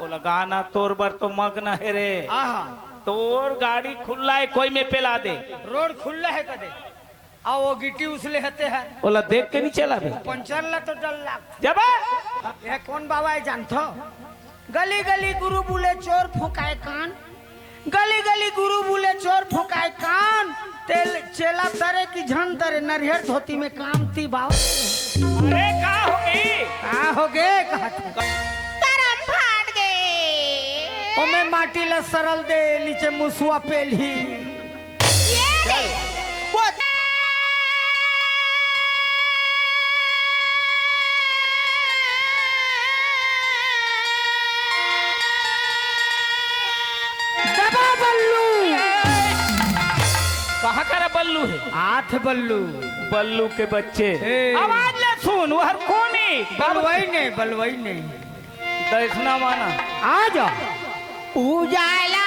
बोला गाना तोर बर तो मग्न है रे। तोर गाड़ी खुला है कोई में पेला दे। रोड खुला है कदे आओ वो गिट्टी उसले हते हैं बोला देख के नहीं चला बे पंचर ला तो डल लाग जब ये कौन बाबा है जानथो गली गली गुरु बोले चोर फुकाए कान गली गली गुरु बोले चोर फुकाए कान तेल चेला तरे की झन तरे नरियर धोती में काम थी बाव अरे का हो गए कहा तरम फाट गए ओ मैं माटी ला सरल दे नीचे मुसुआ पेली ये ले वो दबा बल्लू कहाँ का बल्लू है? आठ बल्लू बल्लू के बच्चे ए। आवाज ले सुन वो हर कोनी बलवई नहीं दैसना माना आ जा उजाला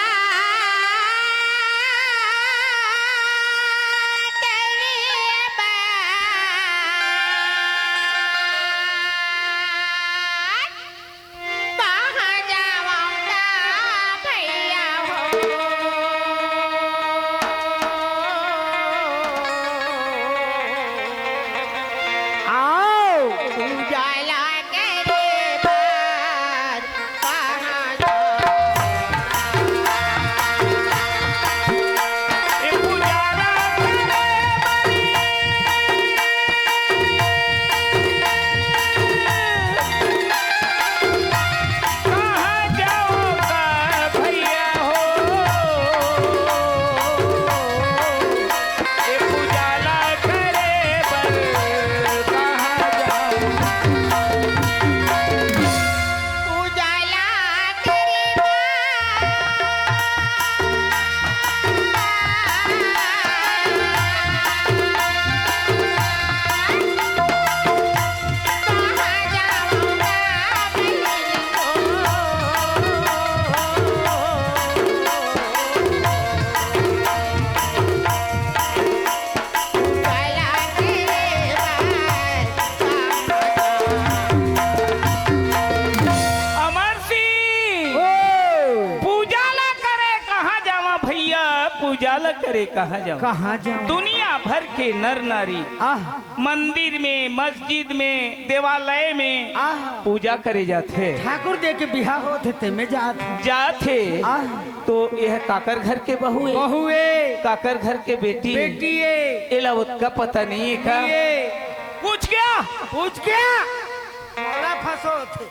उजाला करे कहाँ जाऊं दुनिया भर के नर नारी मंदिर में मस्जिद में देवालय में पूजा करे जाते ठाकुर दे के बिहार होते थे में जाते तो यह काकर घर के बहुए काकर घर के बेटी एला उसका पता नहीं है का पूछ गया फंसो थे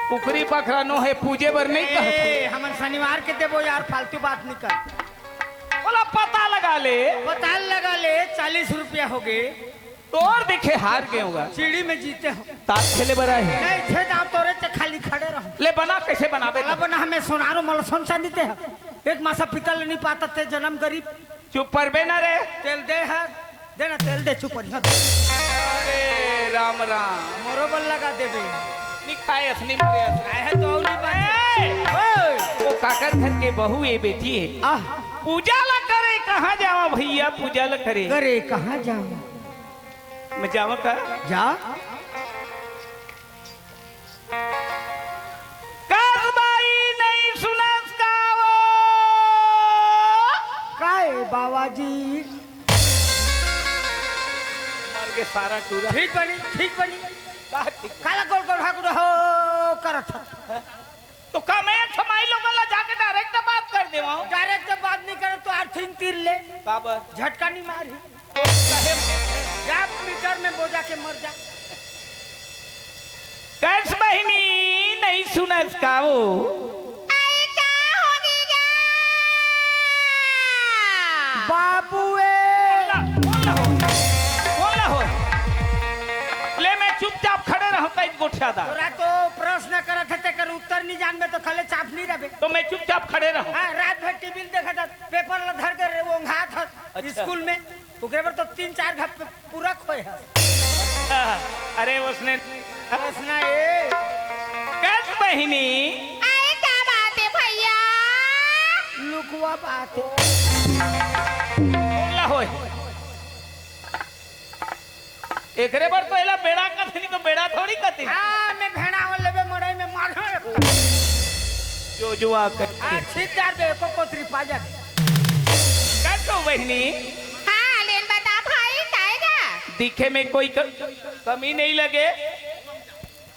पुखरी पखरा नो है पूजे बर नहीं कहते हम शनिवार के देवो यार फालतू बात नहीं कर बोला पता लगा ले 40 रुपया हो गए तो और देखे हार गए होगा सीढ़ी में जीते हो ताश खेले बरा है नहीं थे आप तोरे ते खाली खड़े रहो ले बना कैसे बनावे बना हमें सोनारो मलसन सा देते हैं एक मासा पितल नहीं पाता थे जन्म गरीब चुप पर बे ना रे तेल दे है देना तेल दे चुप अरे राम राम मोरो बल लगा देबे निकाय असली मरे है तो औरी बात वो काकर घर के बहू ये बेटी है पूजा ला करे कहाँ जावा भैया पूजा ला करे कहाँ जाऊँ मैं जावा का जा कारबाई नहीं सुनस का वो काय बाबा जी मर के सारा टूरा ठीक बनी काला गोल गोल ठाकुर हो करत तो का मैं समाई लोग ला जाके डायरेक्ट बात कर देवा डायरेक्ट बात नहीं करे तो अर्थिंग तीर ले बाबा झटका नहीं मारी जा मीटर में बोझा के मर जा कैस बहिनी नहीं सुना इसका वो बाबूए ले मैं चुपचाप खड़े रहूं कई गोठियादा तोरा तो प्रश्न करत है तेकर उत्तर नहीं जान में तो खले चाप नहीं रहे तो मैं चुपचाप खड़े रहूं हां रात भर टीवी देखा था पेपर ला धर के वो घात था स्कूल में ओकरे पर तो 3-4 घप पूरा खोए है अरे उसने ए कैस बहिनी आए क्या बात है भैया लुकवा बात बोला होय एकरे पर तो एला बेड़ा का थी तो बेड़ा थोड़ी कती हां मैं भेड़ा हो लेबे मड़ई में मार जो आकर ठीक जार दे को कोतरी पाजा कर दो बहनी। हाँ लेन बता भाई काएगा दिखे में कोई कमी नहीं लगे।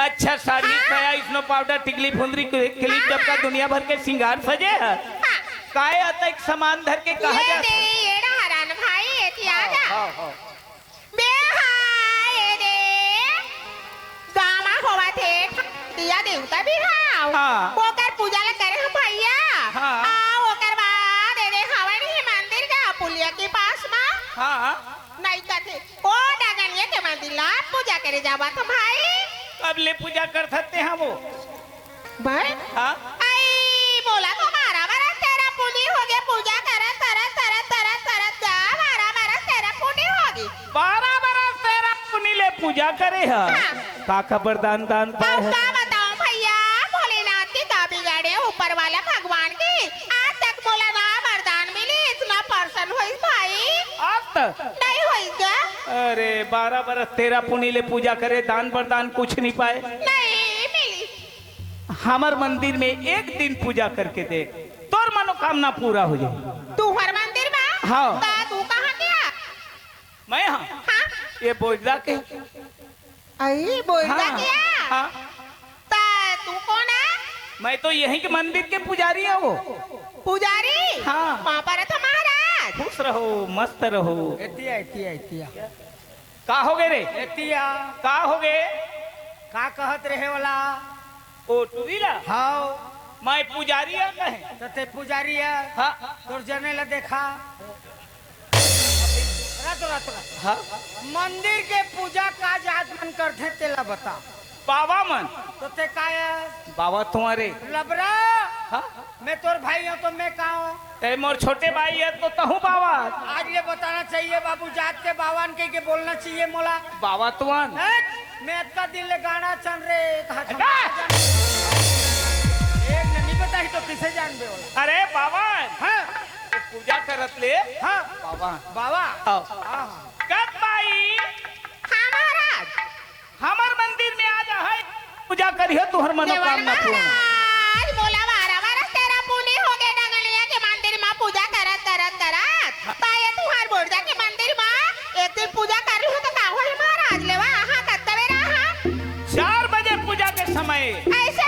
अच्छा साड़ी नया स्नो पाउडर टिकली फुंदरी क्लिप जब का दुनिया भर के श्रृंगार सजे है। हाँ काय आता एक सामान धर के कहा ये जा दे ये हरान भाई ये क्या जा बे हाय दे गामा होवा थे दिया देवता भी हां हाँ। ओकर पूजा ला करे हम भैया हाँ। आ ओकर बाद दे हवा नहीं मंदिर का पुलिया के पास में हाँ नहीं कथे ओ डगनिया के मंदिर ला पूजा करे जावा तो भाई अब ले पूजा कर सकते हैं वो। भाई हाँ आई बोला तो मारा मारा तेरा पुनी हो गया पूजा करे तरह तरह तरह तरह जा मारा मारा तेरा पुनी होगी 12 बरस तेरा पुनी ले पूजा करे है। हाँ। काका वरदान दान पाए अब है। क्या बताऊं भैया भोलेनाथ की का बिगाड़े ऊपर वाला भगवान की आज तक बोला ना वरदान मिली इतना पर्सन हुई भाई आज तक नहीं हुई क्या अरे 12 बरस तेरा पुनी ले पूजा करे दान वरदान कुछ नहीं पाए। नहीं मिली हमार मंदिर में एक दिन पूजा करके देख तोर मनोकामना पूरा हो जाए। तू हर मंदिर में हाँ। तू कहाँ गया मैं हाँ हाँ ये बोझदा के आई बोलता हाँ, क्या हाँ ता तू कौन है मैं तो यहीं के मंदिर के पुजारी है वो। पुजारी हाँ। वहाँ पर था महाराज खुश रहो मस्त रहो। एतिया एतिया एतिया का हो गए रे एतिया का हो गए का कहत रहे वाला ओ टूरीला हाओ मैं पुजारी है कहे तते पुजारी है हाँ तोर जने ला देखा रात रात रात हाँ मंदिर के पूजा काज आदमन करते तेला बता बाबा मन तो ते काय बाबा तुम्हारे लबरा हाँ मैं तोर भाई हूँ तो मैं कहा हूँ ते मोर छोटे भाई है तो तहु बाबा आज ये बताना चाहिए बाबू जात के बावन के बोलना चाहिए मोला बाबा तुआन हट, मैं का दिल ले गाना चल रे एक नहीं बताई तो किसे जान बे वाला अरे बाबा हाँ पूजा करत ले हाँ बाबा बाबा आओ हाँ कब भाई हाँ महाराज हमार मंदिर में आ जा है पूजा करियो तुहर मनोकामना पूर्ण महाराज बोला मारा मारा तेरा पुनी हो गए डंगलिया के मंदिर में पूजा करत करत करत ताये तू हर बोर्डा के मंदिर में एक दिन पूजा कर रही हो तो का होई महाराज लेवा हां कत्तवे रहा 4 बजे पूजा के समय ऐसे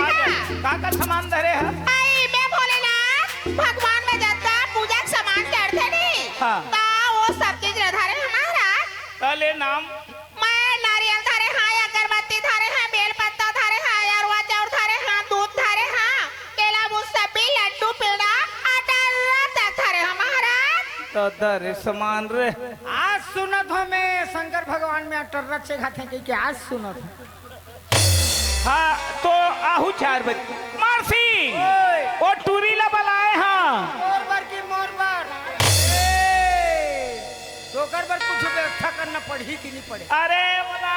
का का सामान धरे है आई मैं भोलेनाथ भगवान में जाता पूजा के सामान चढ़ते नहीं हाँ। ता वो सब चीज धरे हैं महाराज तले नाम मैं नारियल धरे हाँ अगरबत्ती धरे हैं बेल पत्ता धरे हैं अरवा चाउर धरे हैं दूध धरे हैं केला मुसब्बी लड्डू पेड़ा आटा तक धरे हैं महाराज तो दर सामान रे आज सुनत हो मैं शंकर भगवान में अटर रचे खाते कि आज सुनत हो हाँ तो आहू 4 बजे मारसी ओए। ओ टूरीला बुलाए हाँ मोर बार की मोर बार तो कर बार कुछ व्यवस्था करना पड़ी कि नहीं पड़े अरे बोला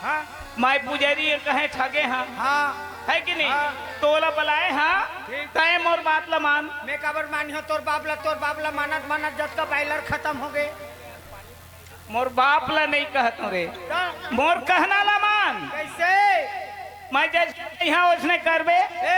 हाँ मैं पुजारी ये कहे ठगे हाँ हाँ है कि नहीं हाँ। तोला बुलाए हाँ ठीक। तय मोर बात ला मान मैं काबर मानी हो तोर बाबला मानत मानत जब का बाइलर खत्म हो गए मोर बाप ला नहीं कहत हूँ रे तो मोर कहना ला मान कैसे मैं जैसे यहाँ उसने करबे ए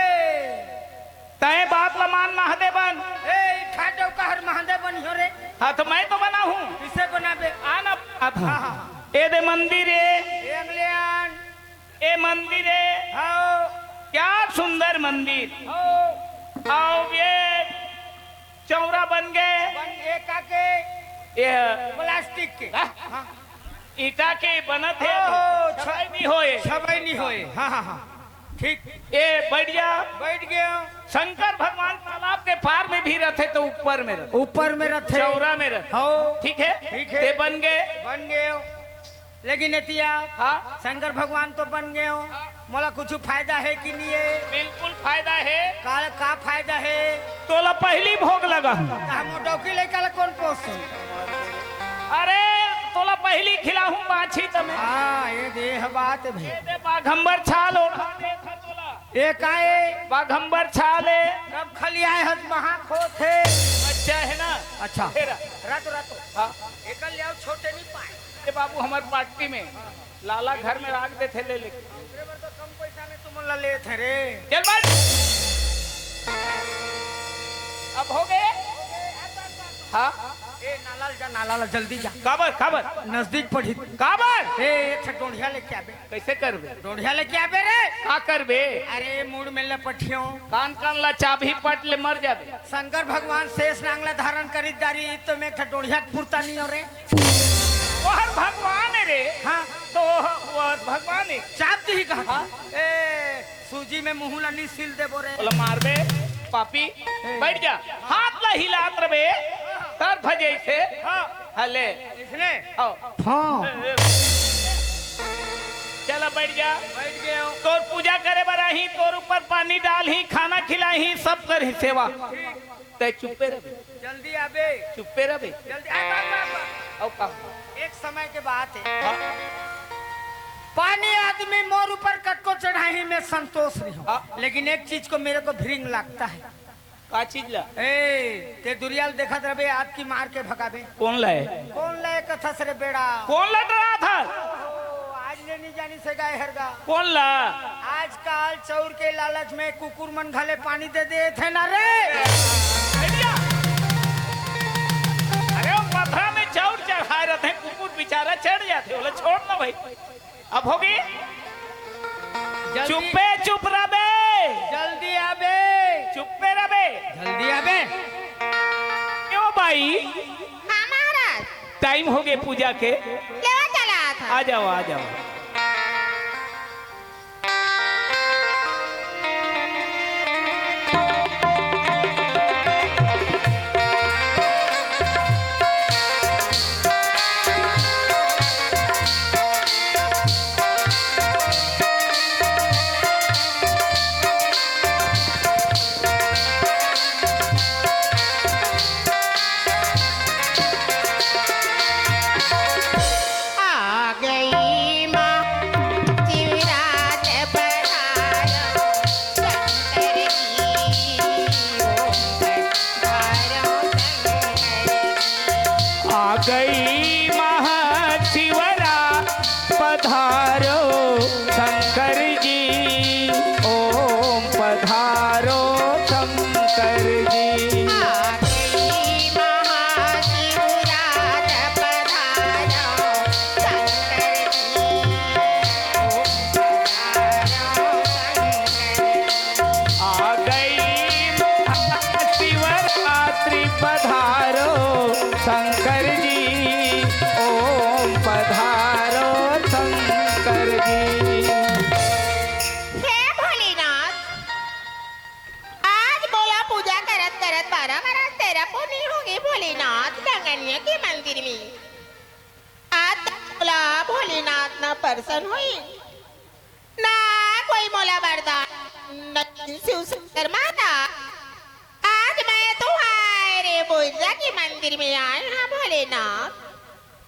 तय बात ला मान महादेवन ए ठाडो का हर महादेव बनी हो रे हाँ तो मैं तो बना हूँ किसे बनाबे आना हाँ हाँ ए दे मंदिर है इंग्लैंड ए मंदिर है आओ क्या सुंदर मंदिर आओ आओ ये चौरा बन गए बन एक आके ये प्लास्टिक के हाँ? हाँ ईटा के बनत है ओहो, छाई भी होए छबई नहीं होए हाँ हाँ हाँ ठीक ये बढ़िया बैठ गया शंकर भगवान तालाब के पार में भी रहते तो ऊपर में रहते ऊपर में रथे चौरा में रहते हो ठीक है ठीक है। ते बन गए बन गए हो। लेकिन एतिया हाँ शंकर भगवान तो बन गए हो मोला कुछ फायदा है कि नहीं है बिल्कुल फायदा है का फायदा है तोला पहली भोग लगा हम डौकी लेकर कौन पोस अरे तोला पहली खिलाहूं बाछी तमे हाँ ये देह बात भाई ये दे बाघंबर छाल ओढ़ा देखा तोला एक आए बाघंबर छाले कब खलियाए हद महा खो थे बच्चा है ना अच्छा तेरा रातो रातो हाँ एकल लियाओ छोटे नहीं पाए ये बाबू हमारे पार्टी में लाला घर में रख देते ले लेके दूसरे बार तो कम पैसा में तुम ला ले थे रे चल बस हाँ ए नाला जा नाला जल्दी जा काबर काबर नजदीक पड़ी काबर ए एक डोढ़िया लेके आबे कैसे करबे डोढ़िया लेके आबे रे का करबे अरे मूड में लपठियो कान कान ला चाबी पट ले मर जाबे शंकर भगवान शेष नांगला धारण करी दारी तो मैं डोढ़िया फुरता नहीं हो रे वह भगवान है रे हाँ तो वह भगवान है चाप दी कहा ए सूजी में मुंह लनी सिल दे बोरे बोला मार बे पापी बैठ जा हाथ ला हिलात रबे तर भजे से हले इसने आओ हाँ चला बैठ जा बैठ गए हो तोर पूजा करे बराही तोर ऊपर पानी डाल ही खाना खिलाई सब कर ही सेवा ते चुप्पे रहे जल्दी आबे चुप्पे रहे जल्दी आ आओ का एक समय के बात है पानी आदमी मोर ऊपर कटको चढ़ाई में संतोष नहीं हो लेकिन एक चीज को मेरे को भिंग लगता है का चीज ला ए ते दुरियाल देखत रहे आज की मार के भगाबे कौन लाए कौन ले कथस रे बेड़ा कौन लड़ रहा था आज ले नहीं जानी से गाय हरगा कौन ला आजकल चौर के लालच में कुकुर मन घाले पानी दे दे थे ना रे अरे वो पथरा में चाउर चढ़ाए रहते हैं कुकुर बेचारा चढ़ जाते बोले छोड़ ना भाई अब होगी चुप्पे चुप रहे जल्दी आबे चुप्पे रहे जल्दी आबे क्यों भाई हाँ महाराज टाइम हो गए पूजा के लेवा चला था आ जाओ आ जाओ गई महाशिवरा पधारो शंकर जी ओम पधारो शंकर जी आ गई महाशिवरात्रि पधारो शंकर जी ओम पधारो शंकर जी हे भोलेनाथ आज बोला पूजा करत करत 12 बरस तेरा पूरी होगी भोलेनाथ गंगनिया के मंदिर में आज बोला भोलेनाथ ना पर्सन हुई ना कोई मोला वरदान शिव शंकर माता आज मैं तुम्हारे बुद्धा के मंदिर में आई हूँ भोलेनाथ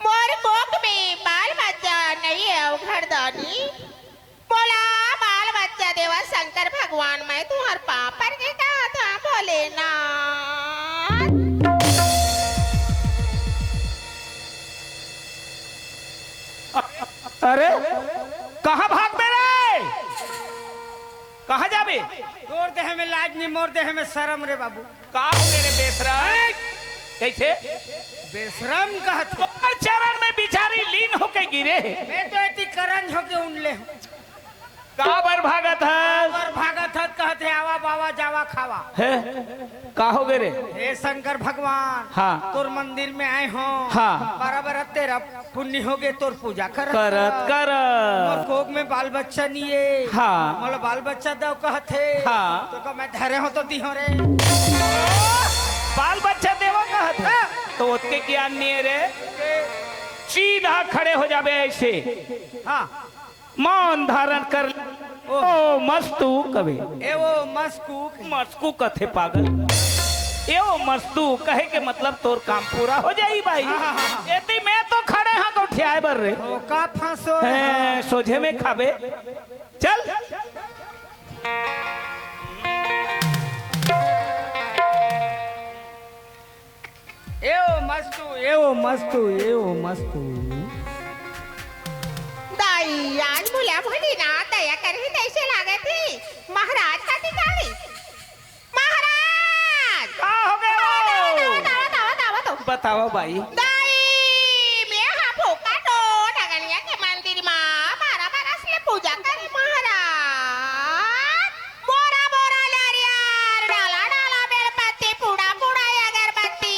मोर कोख में बाल बच्चा नहीं है घरदानी बोला बाल बच्चा देवा शंकर भगवान मैं तुम्हारे पापर के कहा था भोलेनाथ अरे कहाँ भाग में रे कहाँ जाबे तोर देह में लाज नहीं मोर देह में शर्म रे बाबू का हो मेरे बेशरम कैसे बेशरम कहत और चरण में बिचारी लीन होके गिरे मैं तो इतनी करंज होके उनले हूँ काबर भागत है और भागत हत कहते आवा बावा जावा खावा है का हो गए रे हे शंकर भगवान हाँ। तोर मंदिर में आए हो हाँ। बराबर तेरा पुण्य हो गए तोर पूजा कर करत कर और कोक में बाल बच्चा नहीं है हाँ। मतलब बाल बच्चा दो कहते हाँ। तो मैं धरे हो तो दी हो रे बाल बच्चा देवा कहत है तो उतने ज्ञान नहीं है रे सीधा खड़े हो जाबे ऐसे हाँ मौन धारण कर ओ मस्तू कवे ए वो मस्कूक मस्कू कथे पागल ए वो मस्तू कहे के मतलब तोर काम पूरा हो जाई भाई एती मैं तो खड़े हां को ठियाए बर रे ओ का फांसो हैं, सोझे में खाबे चल ए वो मस्तू ए वो मस्तू ए वो मस्तू दाई आज बोला भोलेनाथ दया करही कैसे लागे थी महाराज का टिकाली महाराज का हो गए दावा दावा दावा दावा तो बताओ भाई। दाई मैं हाँ भूखा तो डगलिया के मंदिर में 12 बरस ले पूजा करी महाराज। बोरा बोरा नारियल डाला डाला बेलपत्ती पूड़ा पूड़ा अगरबत्ती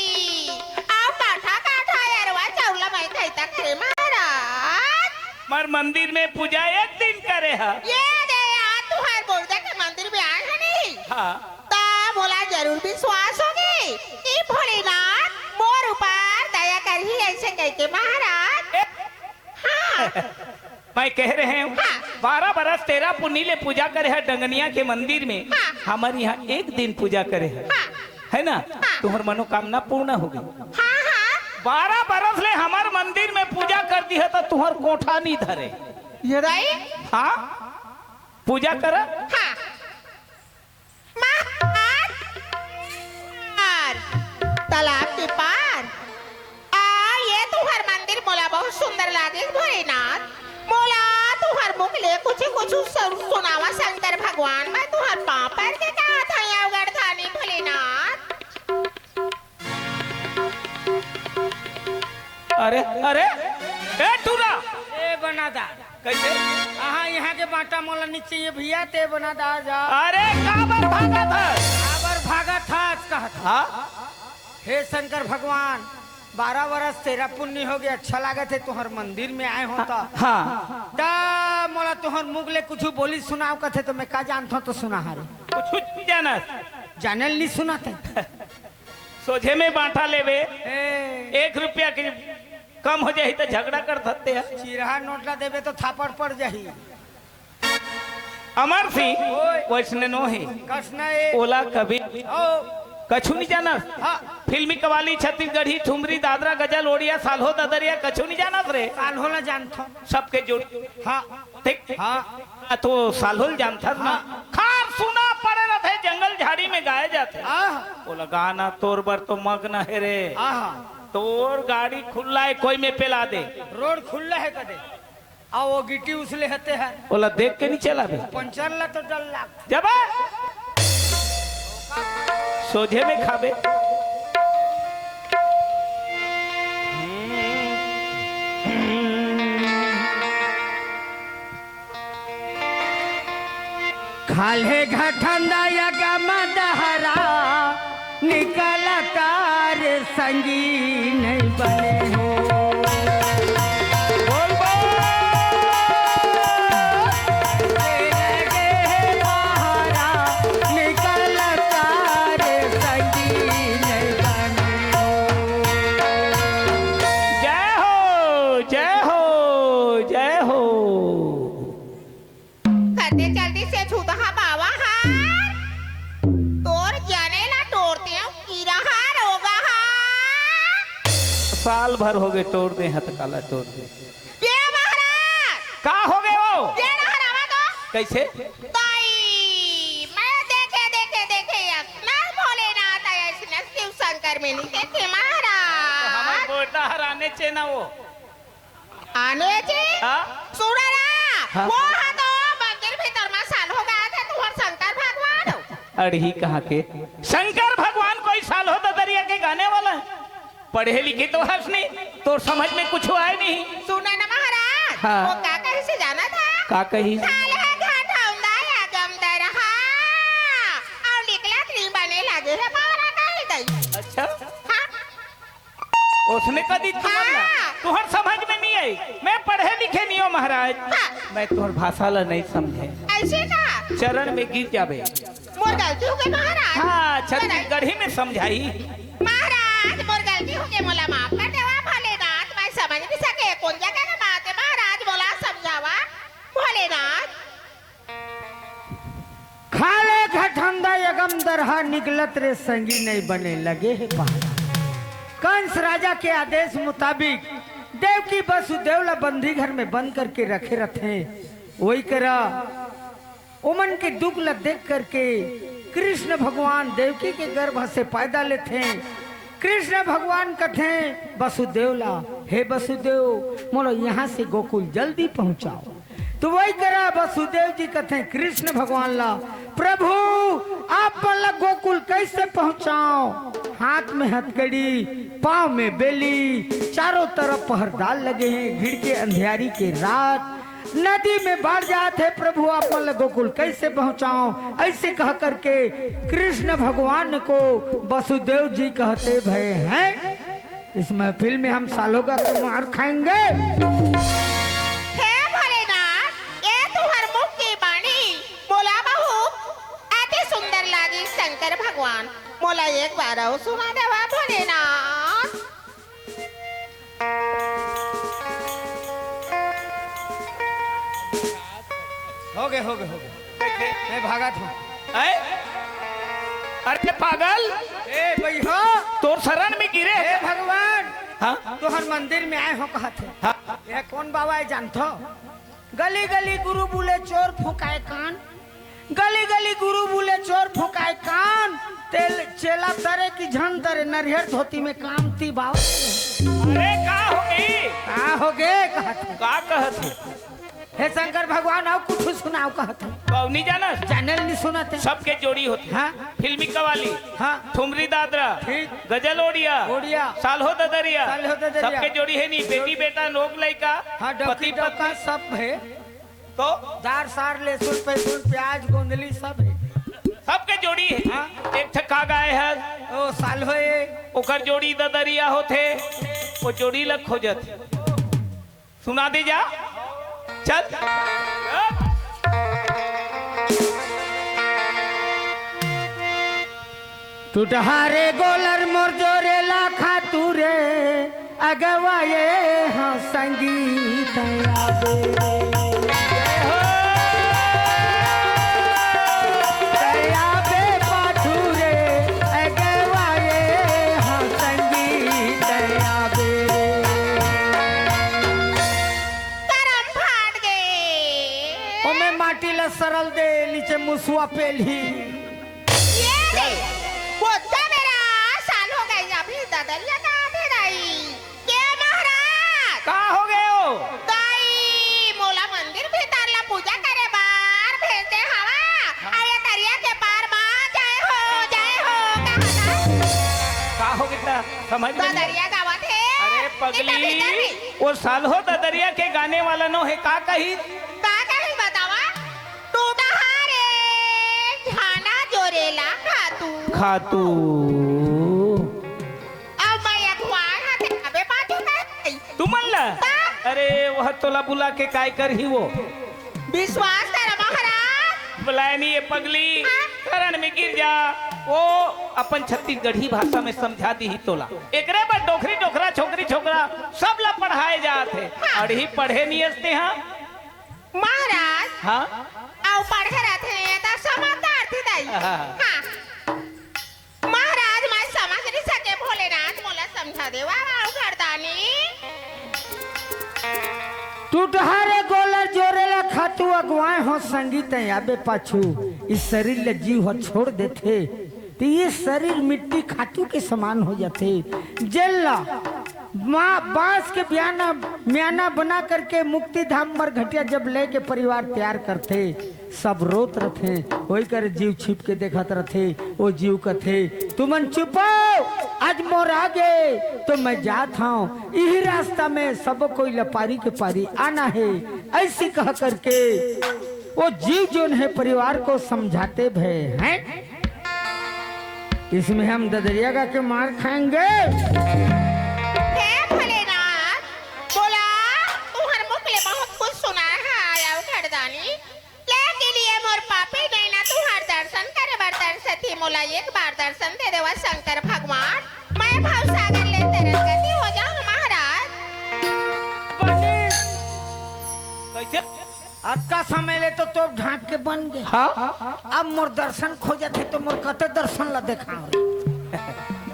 आओ काठा काठा अरवा चावला मैं कहता करे महाराज। मर मंदिर में पूजा एक दिन करे है। ये दे आज तुहार बोलते के मंदिर में आए हैं नहीं। हाँ ता बोला जरूर विश्वास होगी कि भोलेनाथ मोर ऊपर दया कर ही ऐसे कहते महाराज। हाँ मैं कह रहे हूँ हाँ। 12 बरस तेरा पुनीले पूजा करे है डंगनिया के मंदिर में। हाँ। हमारे यहाँ एक दिन पूजा करे है, हाँ। है ना? हाँ। तुम्हार मनोकामना पूर्ण हो गई। हाँ हाँ 12 बरस ले हमार मंदिर में पूजा कर दी है तो तुम्हार कोठा नहीं धरे। ये दाई हाँ पूजा कर। हाँ महाराज तालाब के पार ये तुहार मंदिर मोला बहुत सुंदर लागे भोलेनाथ। मोला तुहार मुख ले कुछ कुछ सुनावा शंकर भगवान। मैं तुहार पाँव पर के कहा था अवगढ़ थानी भोलेनाथ। अरे अरे ए टूरा ए बनादा कैसे? हाँ यहाँ के बाटा मोला नीचे ये भैया ते बनादा जा अरे काबर भागा था? आबर भागा था कहा था। हाँ हे शंकर भगवान 12 बरस तेरा पुण्य हो गया। अच्छा लगा थे तुहर मंदिर में आए होता। हाँ दा मोला तुहर मुगले कुछ बोली सुनाओ कथे तो मैं का जानता हूँ तो सुना हारे कुछ नहीं जाना। जानल नहीं सुना थे। सोझे में बांटा लेवे ए 1 रुपया की कम हो जाए तो झगड़ा कर सकते हैं। चिरहा नोटला देवे तो थापड़ पड़ जाही। अमर सिंह ओए। वैष्णो नो है कसना ए ओला कभी ओ कछु नहीं जाना। हाँ फिल्मी कवाली छत्तीसगढ़ी ठुमरी दादरा गजल ओडिया साल्हो ददरिया कछु नहीं जाना रे। काल होला जानता सबके जोड़ हाँ ठीक हाँ तो साल्होल जानता ना। खार सुना पड़े रहते जंगल झाड़ी में गाए जाते। आह बोला गाना तोर बर तो मग्न है रे। आह तोर गाड़ी खुला है कोई में पेला दे। रोड खुला है कदे आओ वो गिट्टी उसले हते हैं बोला देख के नहीं चला बे। पंचर ला तो डल लाग जब सोझे में खाबे खाले घठंदा या गमा दहरा निकल कार संगी नहीं बने हो। बोल बोल लगे बहारा निकल कार संगी नहीं बने हो। जय हो जय हो जय हो। करते जल्दी से छूता बाबा हार तोर जाने ला तोड़ते हैं कीड़ा हार होगा हार। साल भर हो गए तोड़ दे हथ काला तोड़ दे। ये महाराज का हो गए वो ये ना हरावा दो कैसे? ताई मैं देखे देखे देखे अपना भोलेनाथ आया इसने शिव शंकर में नहीं देखे हमारे महाराज बोटा हराने चे ना वो। आने जी हाँ? सुना ना हाँ? वो हाँ तो मंदिर भीतर में साल हो गया था तुम्हारे शंकर भगवान हो। अड़ही कहाँ के शंकर भगवान कोई साल हो दरिया के गाने वाला है। पढ़े लिखे तो हर्ष नहीं तो समझ में कुछ आए नहीं। सुना ना महाराज हाँ। वो का कहीं से जाना था का कही साले घाट आउंदा या गमदा रहा और निकला क्रीम बने लगे है बारा कहीं गई। अच्छा हाँ उसने कदी तुम्हारा हाँ। तुहर समझ में नहीं आई। मैं पढ़े लिखे नहीं हो महाराज। हाँ। मैं तुहर भाषा ला नहीं समझे। ऐसे का चरण में गिर जाबे। मोर गलती हो गई महाराज। हाँ छत्तीसगढ़ी में समझाई। महाराज मोर गलती हो गई मोला माफ कर देवा भोलेनाथ मैं समझ नहीं सके कौन जगह का बात है महाराज मोला समझावा भोलेनाथ। खाले घठंदा यगम दरहा निकलत रे संगी नहीं बने लगे है पहाड़ा। कंस राजा के आदेश मुताबिक देव की वसुदेव ला बंदी घर में बंद करके रखे रहते वही करा उमन के दुख ला देख करके कृष्ण भगवान देवकी के गर्भ से पैदा लेते। कृष्ण भगवान कहते वसुदेव ला हे वसुदेव मोलो यहाँ से गोकुल जल्दी पहुँचाओ। तो वही करा वसुदेव जी कहते कृष्ण भगवान ला प्रभु आप गोकुल कैसे पहुंचाऊं? हाथ में हथकड़ी, पाँव में बेली, चारों तरफ पहरेदार लगे हैं, घिड़ के अंधियारी के रात, नदी में बाढ़ जाते प्रभु अपन गोकुल कैसे पहुंचाऊं? ऐसे कह करके कृष्ण भगवान को वसुदेव जी कहते भय हैं। इस महफिल में हम सालों का मार खाएंगे। हे भोलेनाथ, ये तुम्हार मुख की बाणी बोला बहू अति सुंदर लागी शंकर भगवान। मोला एक बार और सुना देवा भोलेनाथ। हो गए मैं भागा था। अरे पागल, ए भैया तोर शरण में गिरे। हे भगवान, हाँ? तोहर मंदिर में आए हो कहते। हाँ? ये कौन बाबा है जानथो? गली गली गुरु बोले चोर फुकाए कान, गली गली गुरु बोले चोर फुकाए कान, तेल चेला तरे की झन तरे नरियर धोती में काम थी बाबा। अरे का हो गए कहते का कहते? हे शंकर भगवान आओ कुछ सुनाओ कहते। नहीं जाना, चैनल नहीं सुनाते। सबके जोड़ी होती। हाँ? फिल्मी कवाली, हाँ ठुमरी दादरा, ठीक, गजल ओडिया, साल्हो ददरिया, सबके जोड़ी है नहीं। बेटी बेटा नोक लइका, हाँ पति का सब है। तो दार सार लहसुन पैसुन प्याज गोंदली सब है। सबके जोड़ी है। हाँ? एक ठक्का गाय है, ओ साल होए ओकर जोड़ी ददरिया होते, वो जोड़ी लग खोजत। सुना दे जा, चल। टूटहारे गोलर मोर जोरे लाखा तूरे अगवाए हाँ संगीत आबे पाठूरे अगवाए हाँ संगीत आबे। करम फाट गए। ओ मैं माटी ला सरल दे नीचे मुसुआ पेली। बुद्धा मेरा साल हो गई अभी ददरिया कहाँ थे दाई? के महाराज का हो गए हो? दाई मोला मंदिर भीतर ला पूजा करे बार भेजते हवा। आये दरिया के पार मां जय हो का हो गया समझ में नहीं। ददरिया गावत है। अरे पगली, वो साल्हो ददरिया के गाने वाला नो है। का कही बतावा? टूटा हारे झाना जोरेला खातू अब मैं अखबार हाथे अबे पाछू का तू मन ला। अरे वह तोला बुला के काय कर ही वो विश्वास कर महाराज। बुलाए नहीं ये पगली, शरण में गिर जा। वो अपन छत्तीसगढ़ी भाषा में समझा दी ही तोला। एकरे पर डोखरी डोखरा छोकरी छोकरा सब ला पढ़ाए जाते। अड़ही पढ़े नहीं हंसते। हाँ महाराज, हाँ आओ पढ़े रहते तो समझदार थी दाई। हाँ महाराज, मैं समझ नहीं सके। भोलेनाथ मोला समझा देवा आओ घरदानी। टूटहारे गोलर जोरेला खातू अगवाए हो संगीत आबे पाछू। इस शरीर ले जीव हो छोड़ देते तो ये शरीर मिट्टी खातू के समान हो जाते। जेल्ला माँ बांस के म्याना बना करके मुक्ति धाम मरघटिया जब ले के परिवार तैयार करते, सब रोत रथे। वही कर जीव छिप के देखत रथे। वो जीव कथे तुमन चुपो, आज मोर आगे तो मैं जात हूँ। यही रास्ता में सब कोई लपारी के पारी आना है। ऐसी कह करके वो जीव जोन है परिवार को समझाते भय हैं। इसमें हम ददरिया का के मार खाएंगे। भोलेनाथ बोला तुम्हारे मुख ले बहुत कुछ सुना है। आया घरदानी लेकिन ये मोर पापी नहीं ना तुम्हार दर्शन करे बार दर्शती। मोला एक बार दर्शन दे देवा शंकर भगवान। मैं भाव सागर ले तेरे गति हो जाऊं महाराज। अक्का समय ले तो ढांक के बन गए। हाँ? अब मोर दर्शन खोजे थे तो मोर कते दर्शन ला देखा।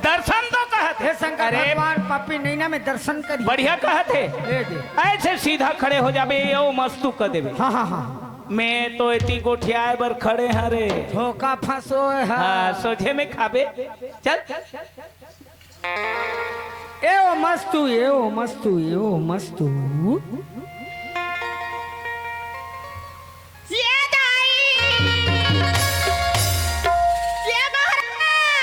दर्शन तो कहत हे शंकर भगवान पापी नैना में दर्शन करी। बढ़िया कहते ले दे। ऐसे सीधा खड़े हो जाबे यो मस्तू कर देबे। हाँ हाँ हाँ, मैं तो इतनी गोठियाए बर खड़े हरे। धोखा फंसो है। हाँ सोझे में खाबे। चल ए ओ मस्तू, ए ओ मस्तू, ए ओ मस्तू। ये दाई, ये महाराज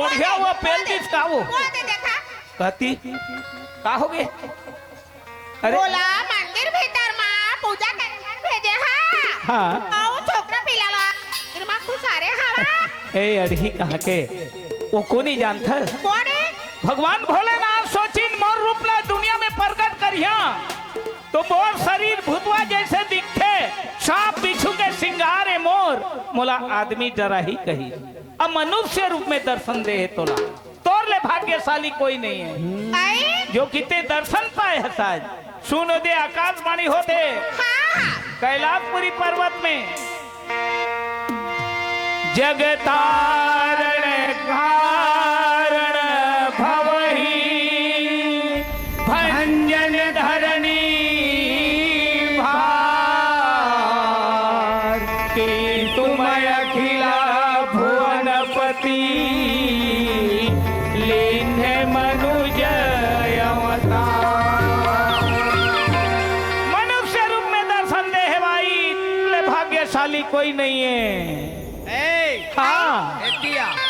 बढ़िया वो पेल दिखाओ वो दे देखा कहती का हो गए अरे बोला मंदिर भीतर माँ पूजा करे भेजे हाँ हाँ आओ छोकरा पिलाला फिर माँ खुश सारे हवा ए अड़ही कहाँ के वो को नहीं जानता कौन है भगवान भोलेनाथ सोचिन मोर रूप ला दुनिया में प्रकट करिया तो मोर शरीर भूतवा जैसे दिखते सांप बिच्छू के सिंगार है मोर मोला आदमी डरा ही कही अब मनुष्य रूप में दर्शन दे है तोला तोर ले भाग्यशाली कोई नहीं है आई जो कितने दर्शन पाए है साज सुनो दे आकाशवाणी होते हाँ कैलाशपुरी पर्वत में जगतारण कारण भवहि भंजन धरणी भार के तुम अखिला भुवनपति लीन मनुज अवतार मनुष्य रूप में दर्शन दे है भाई ले भाग्यशाली कोई नहीं है हाँ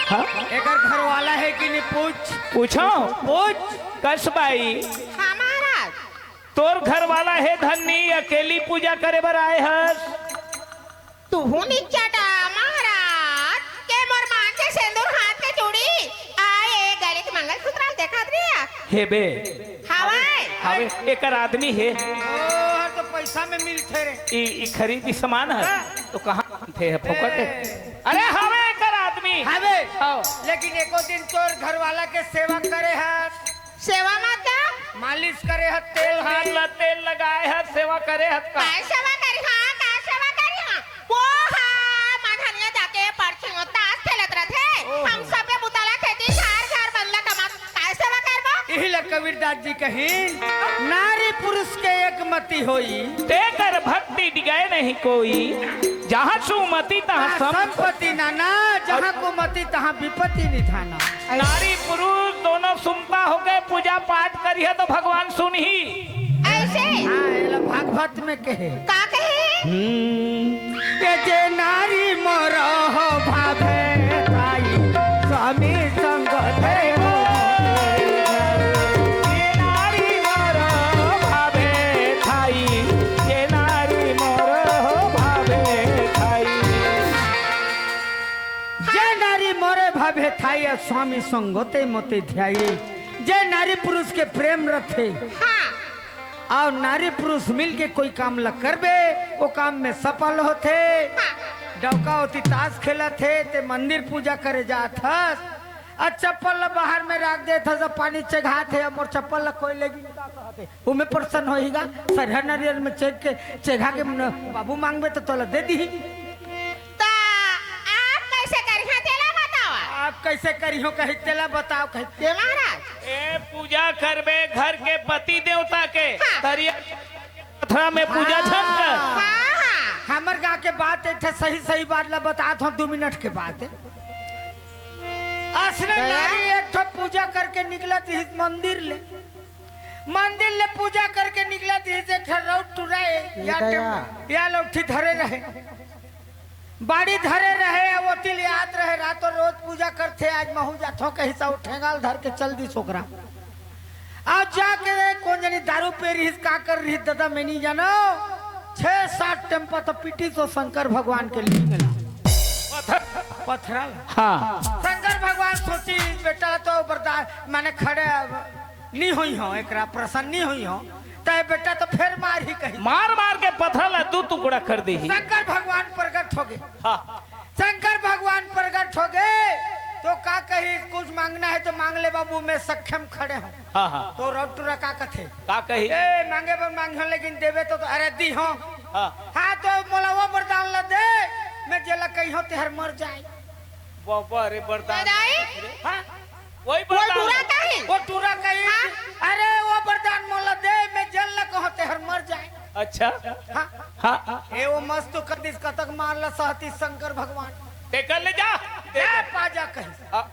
हाँ? एकर घर वाला है कि नहीं पूछ पूछो पूछ कस भाई हाँ महाराज तोर घर वाला है धन्नी अकेली पूजा करे बर आए हस तू निचाटा महाराज के मोर मांग के सिंदूर हाथ के चूड़ी आए गले के मंगलसूत्र देखा रिया हे बे हवाए हवे एकर आदमी है ओ तो पैसा में मिलते रे ई खरीदी सामान है तो कहाँ थे है फोकट है अरे हवे एकर आदमी हवे आओ लेकिन एको दिन तोर घर वाला के सेवा करे है सेवा मतलब मालिश करे है तेल हाथ ला तेल लगाए है सेवा करे है का काय सेवा करी हाँ वो हाँ माधनिया जाके परछी में ताश खेलत रहते हम सब पे बुताला खेती घर बंगला कमा काय सेवा करबो यही ला कबीरदास जी कहीं नारी पुरुष के एक मति होई तेकर भक्ति डिगाए नहीं कोई जहाँ सुमति तहाँ संपत्ति नाना जहाँ को मति तहाँ विपत्ति निधाना नारी पुरुष दोनों सुनता हो गए पूजा पाठ करिए तो भगवान सुन ही ऐसे हाँ एला भागवत में कहे का कहे के जे नारी मरह भावे ताई स्वामी संग देव ये नारी मोर भावे थाई ये नारी मोर भावे थाई जे नारी मोरे भावे थाई स्वामी संगते मते ध्याई जे नारी पुरुष के प्रेम रखे हाँ और नारी पुरुष मिल के कोई काम ल करबे वो काम में सफल होते डौका होती ताश खेला थे ते मंदिर पूजा करे जात हस और चप्पल ला बाहर में रख दे था जब पानी चढ़ा थे और चप्पल ला कोई लगी उमे प्रसन्न होएगा सरहर नारियल में चेक के चेघा के बाबू मांगबे तो तोला दे दी तो आप कैसे करी हाँ तेला बताओ आप कैसे करियो कहे तेला बताओ कहे ये महाराज ए पूजा करबे घर के पति देवता के हाँ। तरिया पथरा में पूजा झंक हाँ हाँ हमर गा के बात है सही सही बात ला बता हूँ 2 मिनट के बाद असली नारी एक ठो पूजा करके निकला थी मंदिर ले पूजा करके निकला थी एक ठो रौट टुराए या लौठी धरे रहे बाड़ी धरे रहे वो तिल याद रहे रातों रोज पूजा करते आज महू जाथो के हिस्सा ठेंगाल धर के चल दी छोकरा आज जाके कौन जानी दारू पे रही का कर रही दादा मैं नहीं जानो 6-7 टेम्पो तो पीटी तो शंकर भगवान के लिए मिला पथरा हाँ शंकर भगवान सोची बेटा तो बर्दाश्त मैंने खड़े नहीं हुई हो एकरा प्रसन्न नहीं हुई हो तय बेटा तो फिर मार ही कही मार मार के पथरा ला 2 टुकड़ा कर दी शंकर भगवान प्रकट हो गए हाँ शंकर भगवान प्रकट हो गए तो का कही कुछ मांगना है तो मांग ले बाबू मैं सक्षम खड़े हूँ हाँ हाँ तो रौटुरा का कथे का कही ए मांगे पर मांगे लेकिन देवे तो अरे दी हो हाँ हाँ तो मोला वो वरदान ला दे मैं जेला कही हो तेहर मर जाए बाबा रे वरदान बधाई हाँ वही वो वरदान टूरा कहे वो टूरा कही अरे वो वरदान मोला दे मैं जल न कहो तेहर मर जाए अच्छा हाँ हाँ ए वो मस्त कदिस कतक मार ला सहती शंकर भगवान ते कर ले जा ए पाजा कही हाँ,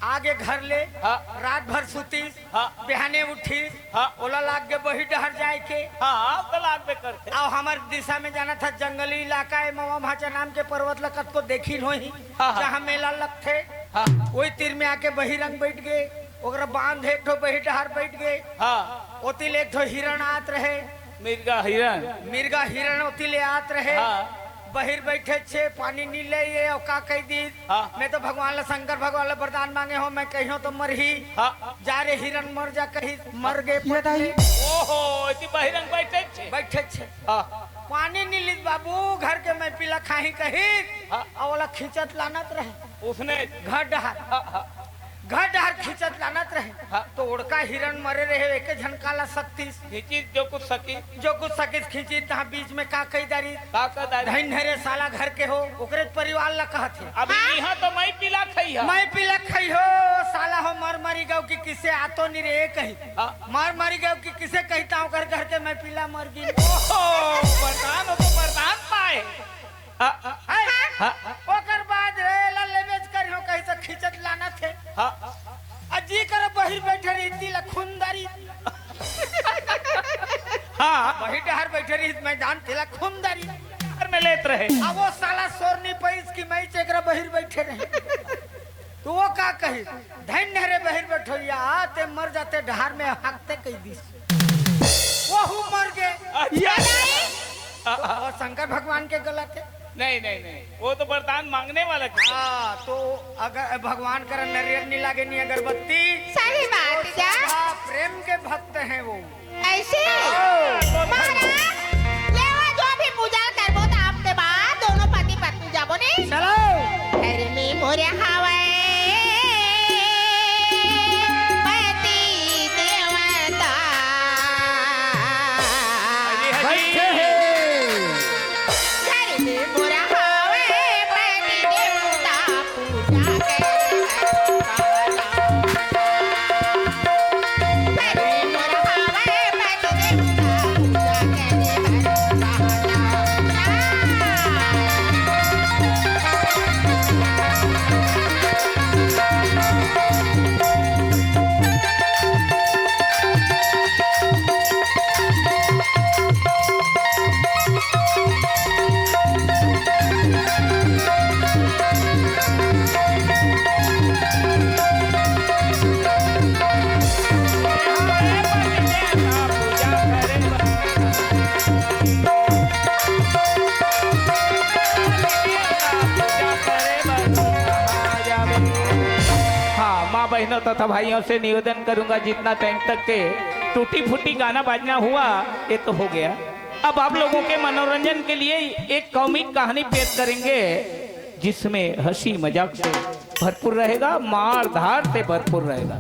आगे घर ले हाँ। रात भर सुती हाँ। बिहाने उठी हाँ। ओला लाग के बही डहर जाए के हाँ तलाक में करते और हमार दिशा में जाना था जंगली इलाका है मवा भाचा नाम के पर्वत लकत को देखी नहीं हाँ, हाँ। जहाँ मेला लगते हाँ वही तीर में आके बहिरंग बैठ गए ओकरा बांध एक ठो बही डहर बैठ गए हाँ ओतिल एक ठो हिरण आत रहे मिर्गा हिरन मिर्गा हिरण ओतिले आत रहे हाँ। बहिर बैठे छे पानी नी ले ये और का कह दी हाँ। मैं तो भगवान ला शंकर भगवान ला वरदान मांगे हो मैं कहियो तो मर ही हाँ जा रे हिरण मर जा कहीं मर गए ओहो इतनी बहिरंग बैठे छे बैठे छे हाँ पानी नी ली बाबू घर के मैं पीला खाही कही हाँ। और वाला खींचत लानत रहे उसने घर डहर हाँ हाँ घर डहर खींचत लानत रहे हाँ। तो उड़का हिरण मरे रहे एक झनकाला शक्ति खींची जो कुछ सकी जो कुछ सकित खींची तहाँ बीच में का कही दारी का दादी धन हरे साला घर के हो ओकरे परिवार ला कहत है अभी यहाँ तो मैं पिला खई है मैं पीला खई हो साला हो मर मरी गौ की किसे आतो नहीं रे कही हाँ। मर मरी गौ की किसे कहता हूँ घर के मैं पीला मर गई ओहो वरदान हो तो वरदान पाए ओकर बाद रे ला लेबेज करियो कहीं से खिचत लाना थे हाँ अजी कर बहिर बैठे रही थी लखुंदारी हाँ बहिर डहर बैठे रही मैदान थी लखुंदारी घर में लेत रहे अब वो साला सोरनी पैस की मैं चेकरा बहिर बैठे रहे तो वो का कही धन्य रे बहिर बैठो या ते मर जाते डहर में हाकते कही दिस वो मर गए और शंकर भगवान के गलत है नहीं नहीं नहीं वो तो वरदान मांगने वाला की तो अगर भगवान कर नरियर नहीं लागे नहीं अगरबत्ती सही बात जा हाँ, प्रेम के भक्त हैं वो ऐसे महाराज लेवा जो भी पूजा करबो त आपके बाद दोनों पति पत्नी जाबो ने चलो अरे मी मोरे हवे पति देवता बैठे अरे मी मोरे हवे पति देवता पूजा अरे मोरे हवे पति देवता पूजा माँ बहनों तथा भाइयों से निवेदन करूंगा जितना टाइम तक के टूटी फूटी गाना बाजना हुआ ये तो हो गया। अब आप लोगों के मनोरंजन के लिए एक कॉमिक कहानी पेश करेंगे जिसमें हंसी मजाक से भरपूर रहेगा, मार धार से भरपूर रहेगा।